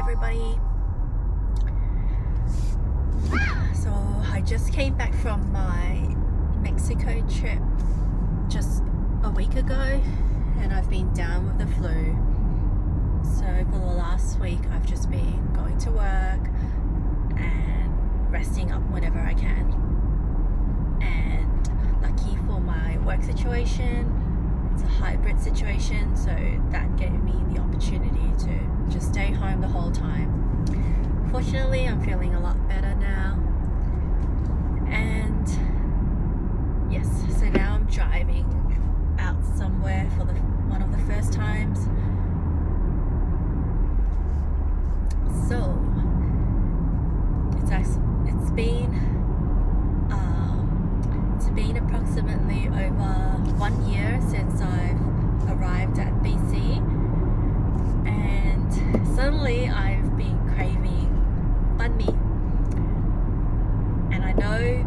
everybody. So I just came back from my Mexico trip just a week ago and I've been down with the flu. So for the last week I've just been going to work and resting up whenever I can. And lucky for my work situation, it's a hybrid situation, so that gave me the opportunity to just stay home the whole time. Fortunately, I'm feeling a lot better now. And yes, so now I'm driving out somewhere for one of the first times. So it's been approximately over 1 year since I've arrived at BC, and suddenly I've been craving banh mi. And I know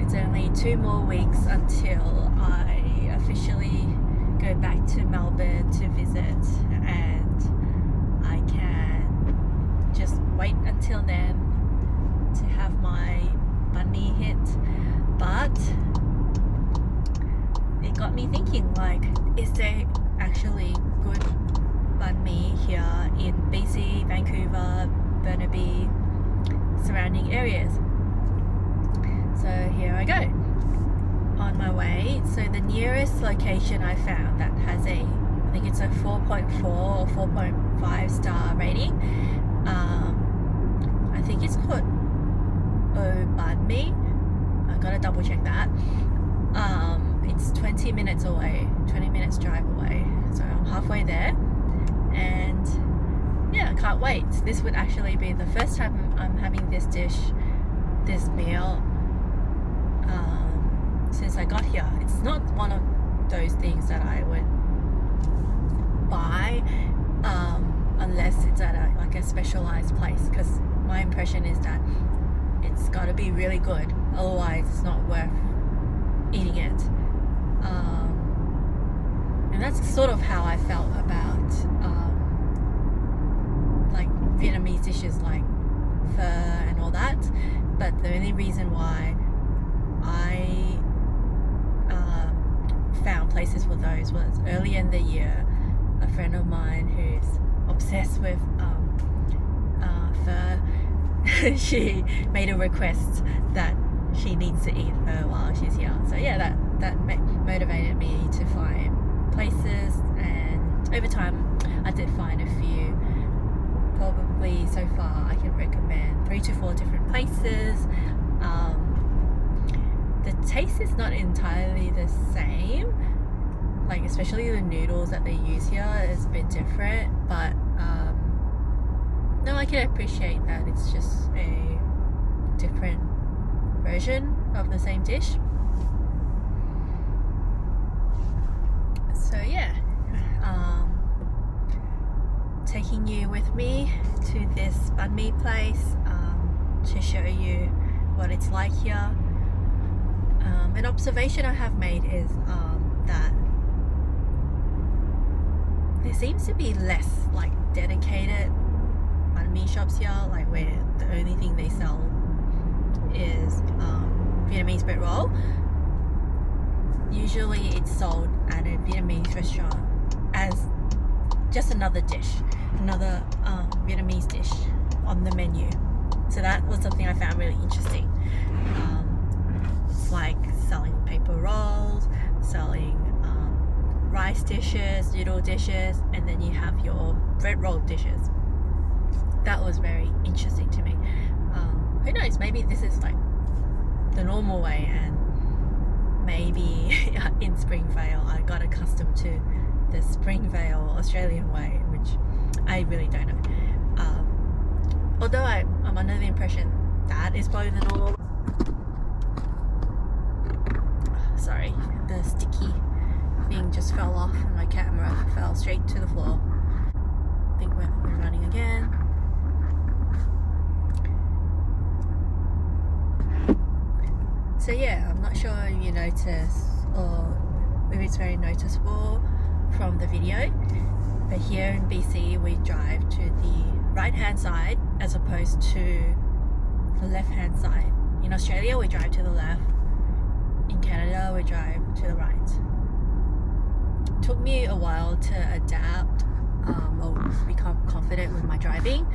it's only 2 more weeks until I officially go back to Melbourne to visit, and I can just wait until then to have my banh mi hit. But it got me thinking, like, is there actually good banh mi here in BC, Vancouver, Burnaby, surrounding areas? So here I go on my way. So the nearest location I found that has I think it's a 4.4 or 4.5 star rating. I think it's called Banh Mi. I gotta double check that. It's 20 minutes away, 20 minutes drive away. So I'm halfway there, and yeah, I can't wait. This would actually be the first time I'm having this meal since I got here. It's not one of those things that I would buy unless it's at a specialized place, because my impression is that it's got to be really good, otherwise it's not worth eating it. And that's sort of how I felt about like Vietnamese dishes like pho and all that. But the only reason why I found places for those was earlier in the year, a friend of mine who's obsessed with pho, she made a request that she needs to eat pho while she's here. So yeah, that motivated me to find places, and over time I did find a few. Probably so far I can recommend 3 to 4 different places. The taste is not entirely the same, like especially the noodles that they use here is a bit different, but no, I can appreciate that it's just a different version of the same dish. So yeah, taking you with me to this banh mi place to show you what it's like here. An observation I have made is that there seems to be less like dedicated banh mi shops here, like where the only thing they sell is Vietnamese bread roll. Usually it's sold at a Vietnamese restaurant as just another dish, another Vietnamese dish on the menu. So that was something I found really interesting. It's like selling paper rolls, selling rice dishes, noodle dishes, and then you have your bread roll dishes. That was very interesting to me. Who knows, maybe this is like the normal way, and maybe in Springvale I got accustomed to the Springvale Australian way, which I really don't know. Although I'm under the impression that is probably the normal. Sorry, the sticky thing just fell off and my camera fell straight to the floor. I think we're running again. So yeah, I'm not sure if you notice or if it's very noticeable from the video, but here in BC we drive to the hand side as opposed to the left hand side. In Australia we drive to the left, in Canada we drive to the right. It took me a while to adapt or become confident with my driving,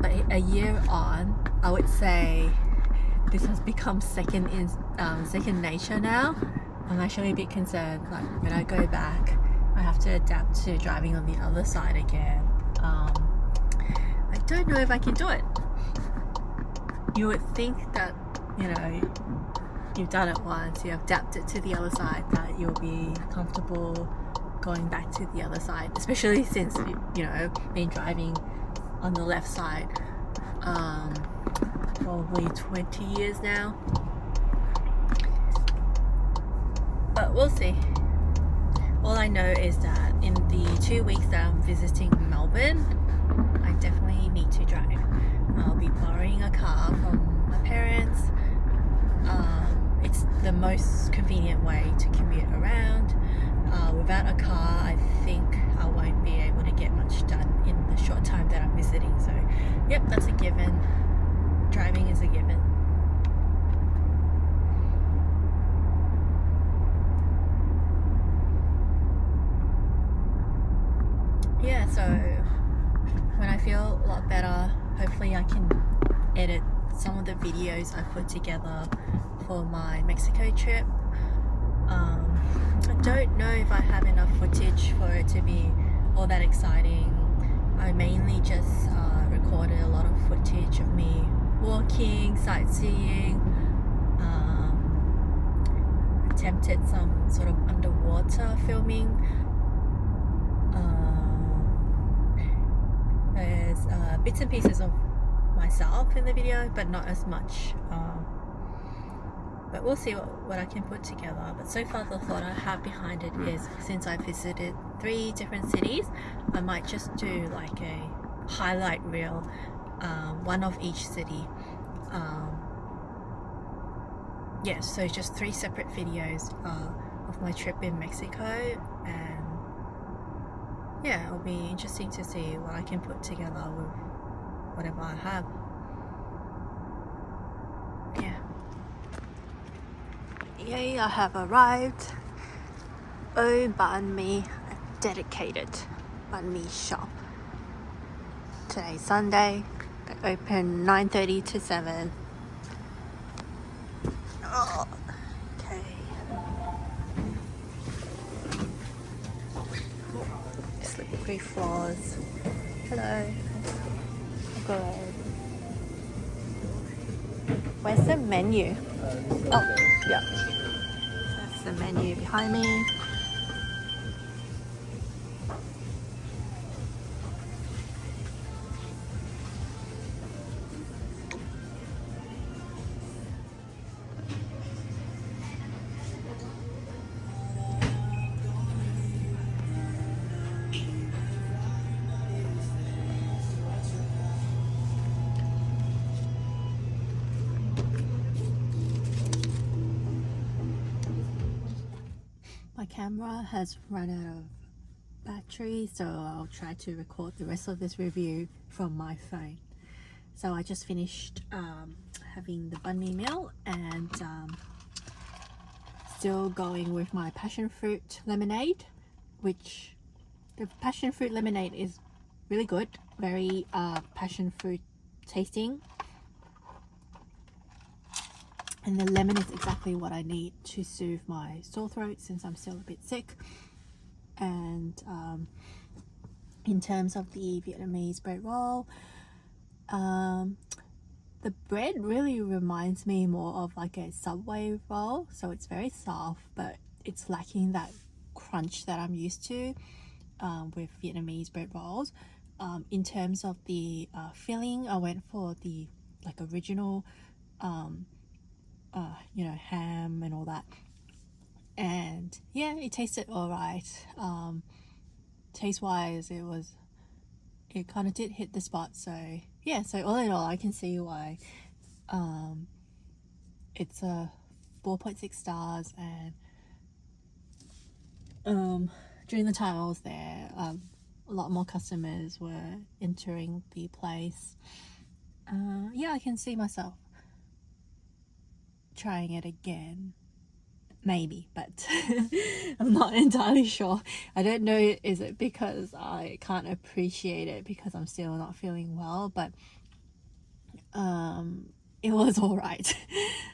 but a year on I would say this has become second nature now. I'm actually a bit concerned, like when I go back I have to adapt to driving on the other side again. I don't know if I can do it. You would think that, you know, you've done it once, you've adapted to the other side, that you'll be comfortable going back to the other side, especially since, you know, been driving on the left side probably 20 years now. But we'll see. All I know is that in the 2 weeks that I'm visiting Melbourne, I definitely need to drive. I'll be borrowing a car from my parents. It's the most convenient way to commute around. Without a car, I think I won't be able to get much done in the short time that I'm visiting. So, yep, that's a given. Driving is a given. Yeah, so when I feel a lot better, hopefully I can edit some of the videos I put together for my Mexico trip. I don't know if I have enough footage for it to be all that exciting. I mainly just recorded a lot of footage of me walking, sightseeing, attempted some sort of underwater filming. There's bits and pieces of myself in the video, but not as much. But we'll see what I can put together. But so far the thought I have behind it is, since I visited 3 different cities, I might just do like a highlight reel, one of each city. Yeah, so just 3 separate videos of my trip in Mexico, and yeah, it'll be interesting to see what I can put together with whatever I have. Yeah. Yay, I have arrived. Oh, Banh Mi, a dedicated Banh Mi shop. Today's Sunday. They open 9:30 to 7. Oh, okay. Slippery floors. Hello. Good. Where's the menu? Oh, yeah. That's the menu behind me. My camera has run out of battery, so I'll try to record the rest of this review from my phone. So I just finished having the banh mi meal, and still going with my passion fruit lemonade, which the passion fruit lemonade is really good, very passion fruit tasting. And the lemon is exactly what I need to soothe my sore throat, since I'm still a bit sick. And in terms of the Vietnamese bread roll, the bread really reminds me more of like a Subway roll. So it's very soft, but it's lacking that crunch that I'm used to with Vietnamese bread rolls. In terms of the filling, I went for the like original you know, ham and all that, and yeah, it tasted all right. Taste wise, it kind of did hit the spot. So yeah, so all in all, I can see why it's a 4.6 stars. And during the time I was there, a lot more customers were entering the place. Yeah, I can see myself trying it again. Maybe, but I'm not entirely sure. I don't know, is it because I can't appreciate it because I'm still not feeling well, but it was all right.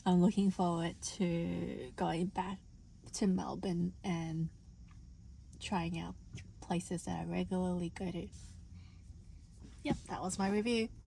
I'm looking forward to going back to Melbourne and trying out places that I regularly go to. Yep, that was my review.